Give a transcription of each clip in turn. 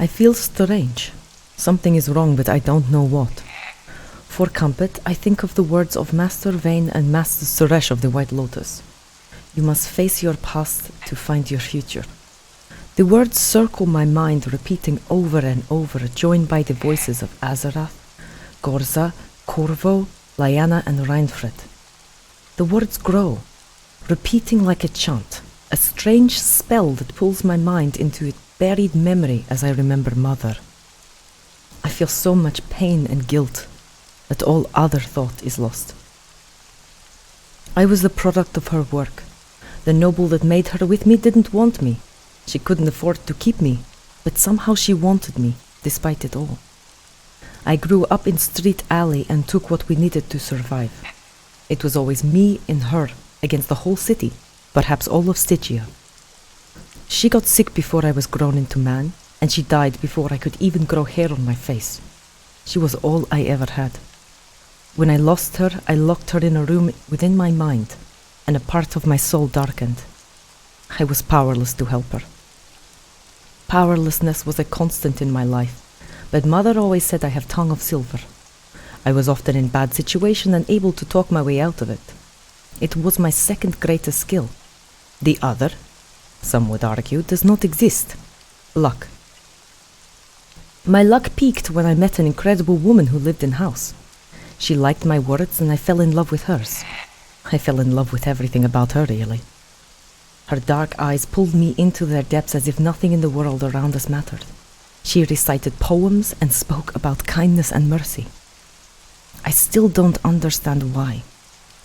I feel strange. Something is wrong, but I don't know what. For comfort, I think of the words of Master Vane and Master Suresh of the White Lotus. You must face your past to find your future. The words circle my mind, repeating over and over, joined by the voices of Azarath, Gorza, Corvo, Lyanna, and Reinfred. The words grow, repeating like a chant, a strange spell that pulls my mind into a buried memory as I remember Mother. I feel so much pain and guilt that all other thought is lost. I was the product of her work. The noble that made her with me didn't want me. She couldn't afford to keep me, but somehow she wanted me, despite it all. I grew up in Street Alley and took what we needed to survive. It was always me and her against the whole city, perhaps all of Stygia. She got sick before I was grown into man, and she died before I could even grow hair on my face. She was all I ever had. When I lost her, I locked her in a room within my mind, and a part of my soul darkened. I was powerless to help her. Powerlessness was a constant in my life, but Mother always said I have tongue of silver. I was often in bad situation and able to talk my way out of it. It was my second greatest skill. The other, some would argue, does not exist. Luck. My luck peaked when I met an incredible woman who lived in house. She liked my words and I fell in love with hers. I fell in love with everything about her, really. Her dark eyes pulled me into their depths as if nothing in the world around us mattered. She recited poems and spoke about kindness and mercy. I still don't understand why,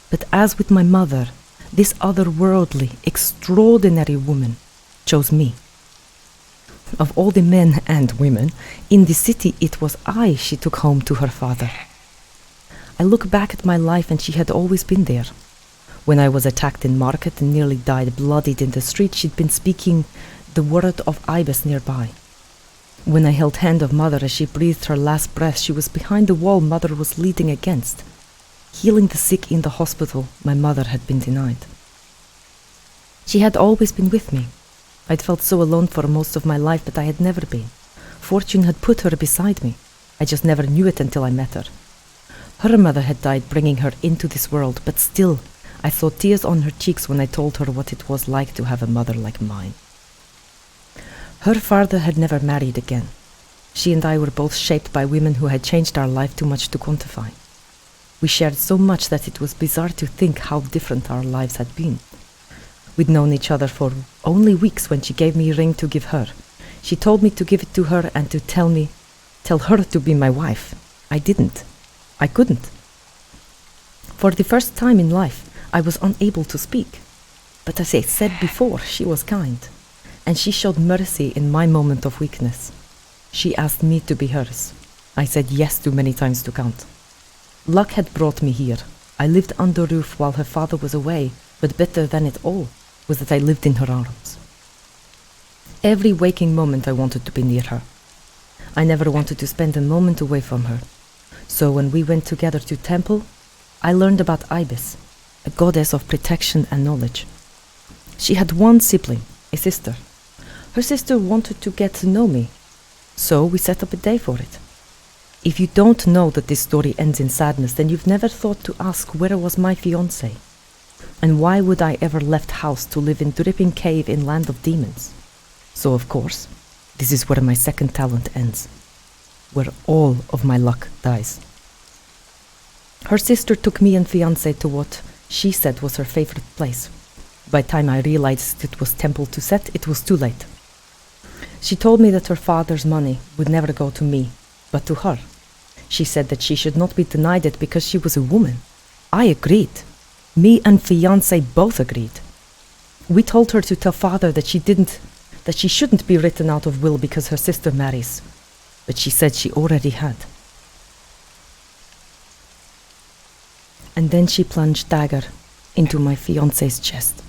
but as with my mother, this otherworldly, extraordinary woman chose me. Of all the men and women in the city, it was I she took home to her father. I look back at my life and she had always been there. When I was attacked in market and nearly died bloodied in the street, she'd been speaking the word of Ibis nearby. When I held hand of Mother as she breathed her last breath, she was behind the wall Mother was leaning against, healing the sick in the hospital my mother had been denied. She had always been with me. I'd felt so alone for most of my life, but I had never been. Fortune had put her beside me. I just never knew it until I met her. Her mother had died bringing her into this world, but still, I saw tears on her cheeks when I told her what it was like to have a mother like mine. Her father had never married again. She and I were both shaped by women who had changed our life too much to quantify. We shared so much that it was bizarre to think how different our lives had been. We'd known each other for only weeks when she gave me a ring to give her. She told me to give it to her and to tell her to be my wife. I didn't. I couldn't. For the first time in life, I was unable to speak. But as I said before, she was kind, and she showed mercy in my moment of weakness. She asked me to be hers. I said yes too many times to count. Luck had brought me here. I lived under roof while her father was away, but better than it all was that I lived in her arms. Every waking moment I wanted to be near her. I never wanted to spend a moment away from her. So when we went together to temple, I learned about Ibis, a goddess of protection and knowledge. She had one sibling, a sister. Her sister wanted to get to know me, so we set up a day for it. If you don't know that this story ends in sadness, then you've never thought to ask where was my fiancé, and why would I ever left house to live in dripping cave in land of demons? So of course, this is where my second talent ends, where all of my luck dies. Her sister took me and fiancé to what she said was her favorite place. By the time I realized it was temple to set, it was too late. She told me that her father's money would never go to me, but to her. She said that she should not be denied it because she was a woman. I agreed. Me and fiancé both agreed. We told her to tell father that she shouldn't be written out of will because her sister marries, but she said she already had. And then she plunged dagger into my fiancé's chest.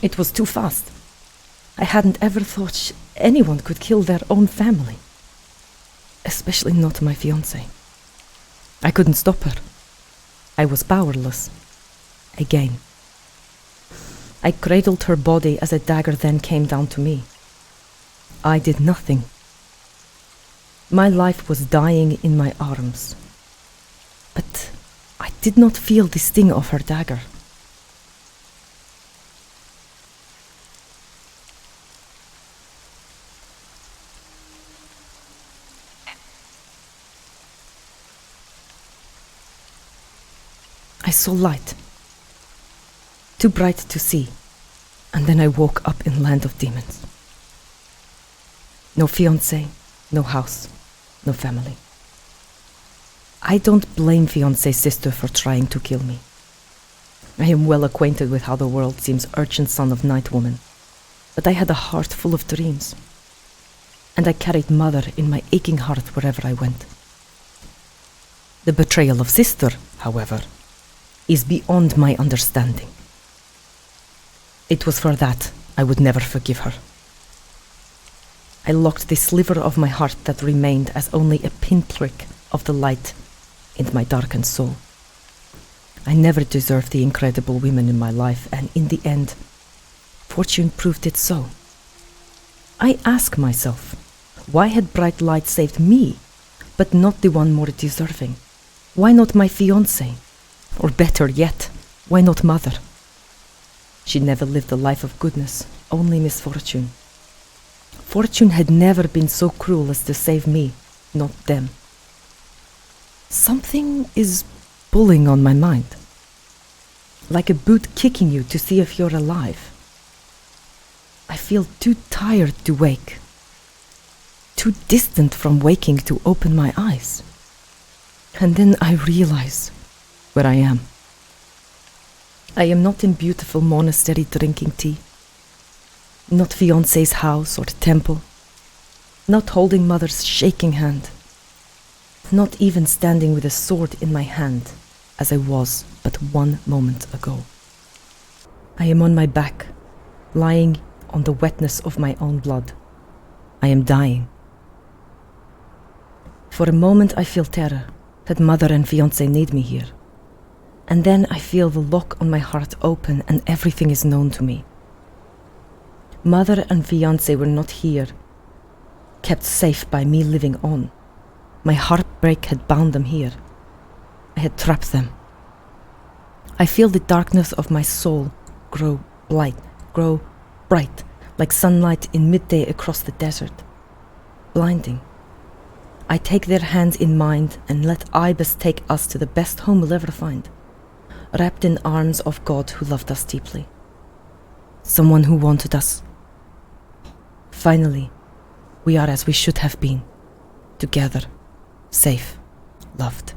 It was too fast. I hadn't ever thought anyone could kill their own family, especially not my fiancé. I couldn't stop her. I was powerless. Again. I cradled her body as a dagger then came down to me. I did nothing. My life was dying in my arms. But I did not feel the sting of her dagger. I saw light, too bright to see, and then I woke up in land of demons. No fiancé, no house, no family. I don't blame fiancé's sister for trying to kill me. I am well acquainted with how the world seems urchin son of night woman, but I had a heart full of dreams, and I carried mother in my aching heart wherever I went. The betrayal of sister, however, is beyond my understanding. It was for that I would never forgive her. I locked the sliver of my heart that remained as only a pinprick of the light in my darkened soul. I never deserved the incredible women in my life, and in the end, fortune proved it so. I ask myself, why had bright light saved me, but not the one more deserving? Why not my fiancé? Or better yet, why not mother? She never lived a life of goodness, only misfortune. Fortune had never been so cruel as to save me, not them. Something is pulling on my mind, like a boot kicking you to see if you're alive. I feel too tired to wake, too distant from waking to open my eyes. And then I realize where I am. I am not in beautiful monastery drinking tea, not fiancé's house or temple, not holding mother's shaking hand, not even standing with a sword in my hand as I was but 1 moment ago. I am on my back, lying on the wetness of my own blood. I am dying. For a moment I feel terror that mother and fiancé need me here. And then I feel the lock on my heart open and everything is known to me. Mother and fiancé were not here, kept safe by me living on. My heartbreak had bound them here. I had trapped them. I feel the darkness of my soul grow bright, like sunlight in midday across the desert, blinding. I take their hands in mine and let Ibis take us to the best home we'll ever find, wrapped in arms of God who loved us deeply, someone who wanted us. Finally, we are as we should have been, together, safe, loved.